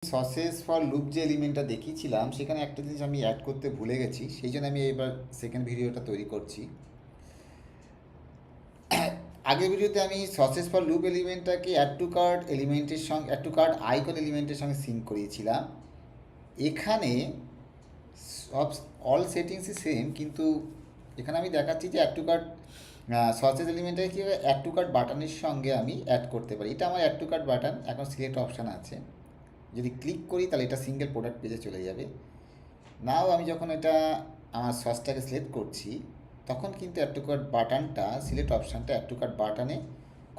Sausages for loop যে এলিমেন্টটা দেখিয়েছিলাম সেখানে একটা জিনিস আমি অ্যাড করতে ভুলে গেছি, সেই জন্য আমি এবার সেকেন্ড ভিডিওটা তৈরি করছি। আগের ভিডিওতে আমি সসেস ফর লুপ এলিমেন্টটাকে অ্যাড টু কার্ট আইকন এলিমেন্টের সঙ্গে সিঙ্ক করিয়েছিলাম। এখানে সব অল সেটিংসই সেম, কিন্তু এখানে আমি দেখাচ্ছি যে অ্যাড টু কার্ট সসেস এলিমেন্টটাকে কীভাবে অ্যাড টু কার্ট বাটনের সঙ্গে আমি অ্যাড করতে পারি। এটা আমার অ্যাড টু কার্ট বাটন, এখন সিলেক্ট অপশান আছে। যদি ক্লিক করি তাহলে এটা সিঙ্গেল প্রোডাক্ট পেজে চলে যাবে। নাও আমি যখন এটা আমার সসটাকে সিলেক্ট করছি, তখন কিন্তু অ্যাড টু কার্ট বাটনটা, সিলেক্ট অপশানটা অ্যাড টু কার্ট বাটনে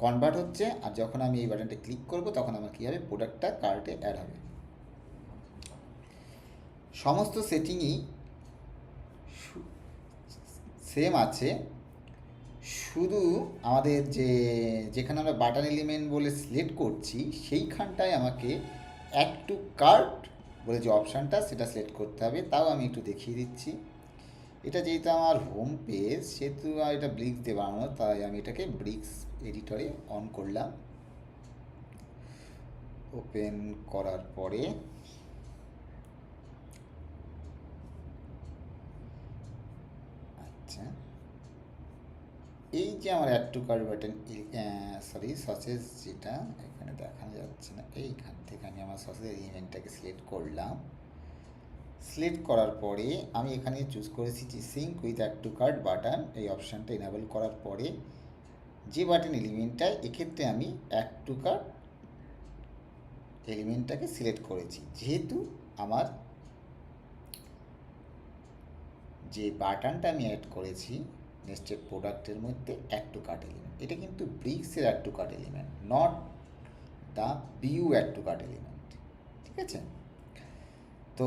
কনভার্ট হচ্ছে। আর যখন আমি এই বাটনটা ক্লিক করব তখন আমার কী হবে, প্রোডাক্টটা কার্টে অ্যাড হবে। সমস্ত সেটিংই সেম আছে, শুধু আমাদের যেখানে আমরা বাটন এলিমেন্ট বলে সিলেক্ট করছি সেইখানটায় আমাকে অ্যাড টু কার্ট বলে যে অপশানটা সেটা সিলেক্ট করতে হবে। তাও আমি একটু দেখিয়ে দিচ্ছি। এটা যেহেতু আমার হোম পেজ, সেহেতু এটা ব্রিক্স দিয়ে বানানো, তাই আমি এটাকে ব্রিক্স এডিটরে অন করলাম। ওপেন করার পরে আচ্ছা, এই যে আমার অ্যাড টু কার্ট বাটন, সসেস যেটা এখানে দেখানো যাচ্ছে না, এইখান থেকে আমি আমার সসেস এলিমেন্টটাকে সিলেক্ট করলাম। সিলেক্ট করার পরে আমি এখানে চুজ করেছি যে sync with add to cart button, এই অপশানটা এনাবেল করার পরে যে বাটন এলিমেন্টটা, এক্ষেত্রে আমি অ্যাড টু কার্ট এলিমেন্টটাকে সিলেক্ট করেছি, যেহেতু আমার যে বাটনটা আমি অ্যাড করেছি নেস্টেড প্রোডাক্টের মধ্যে অ্যাড টু কার্ট এলিমেন্ট, এটা কিন্তু ব্রিক্সের add to cart element, not the view add to cart element. ঠিক আছে? তো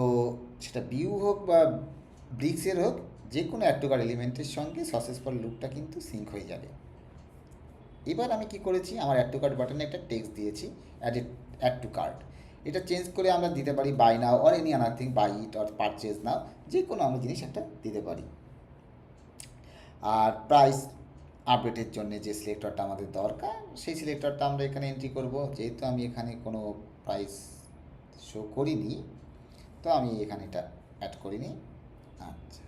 সেটা বিউ হোক বা ব্রিক্সের হোক, যে কোনো অ্যাড টু কার্ট এলিমেন্টের সঙ্গে সসেস ফর লুপটা কিন্তু সিঙ্ক হয়ে যাবে। এবার আমি কি করেছি, আমার অ্যাড টু কার্ট বাটনে একটা টেক্সট দিয়েছি, অ্যাড টু কার্ট। এটা চেঞ্জ করে আমরা দিতে পারি buy now or any other thing, buy it or purchase now, যে কোনো আমরা জিনিস একটা দিতে পারি। আর প্রাইস আপডেটের জন্য যে সিলেক্টরটা আমাদের দরকার, সেই সিলেক্টরটা আমরা এখানে এন্ট্রি করব। যেহেতু আমি এখানে কোনো প্রাইস শো করিনি, তো আমি এখানে এটা অ্যাড করিনি। আচ্ছা,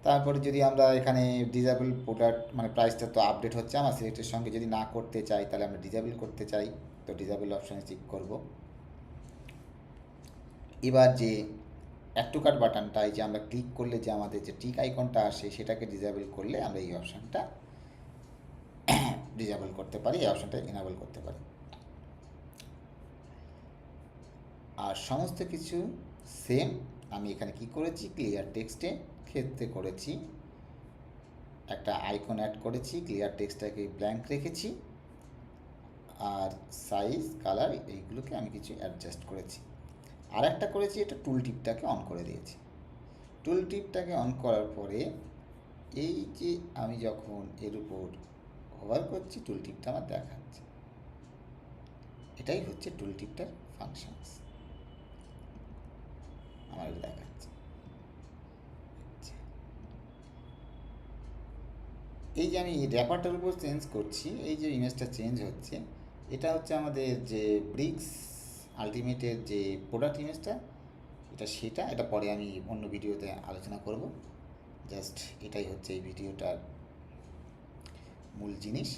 তারপরে যদি আমরা এখানে ডিজেবল প্রোডাক্ট, মানে প্রাইসটা তো আপডেট হচ্ছে আমার সিলেক্টের সঙ্গে, যদি না করতে চাই তাহলে আমরা ডিজেবল করতে চাই, তো ডিজেবল অপশানে ক্লিক করব। এবার যে অ্যাড টু কার্ট বাটনটা, এই যে আমরা ক্লিক করলে যে আমাদের যে টিক আইকনটা আসে, সেটাকে ডিজেবল করলে আমরা এই অপশানটা ডিজেবল করতে পারি, এই অপশানটা এনাবেল করতে পারি। আর সমস্ত কিছু সেম। আমি এখানে কি করেছি, ক্লিয়ার টেক্সটে ক্ষেত্রে করেছি একটা আইকন অ্যাড করেছি, ক্লিয়ার টেক্সটটাকে ব্ল্যাঙ্ক রেখেছি, আর সাইজ কালার এইগুলোকে আমি কিছু অ্যাডজাস্ট করেছি। আর একটা করেছি, এটা টুল টিপটাকে অন করে দিয়েছি। টুল টিপটাকে অন করার পরে এই যে আমি যখন এর উপর হোভার করছি, টুল টিপটা আমার দেখাচ্ছে। এটাই হচ্ছে টুল টিপটার ফাংশনস, আমার এটা দেখাচ্ছে। এই যে আমি র্যাপারটার উপর চেঞ্জ করছি, এই যে ইমেজটা চেঞ্জ হচ্ছে, এটা হচ্ছে আমাদের যে ব্রিক্স আলটিমেটের যে প্রোডাক্ট ইমেজটা, এটা পরে আমি অন্য ভিডিওতে আলোচনা করব। জাস্ট এটাই হচ্ছে এই ভিডিওটার মূল জিনিস।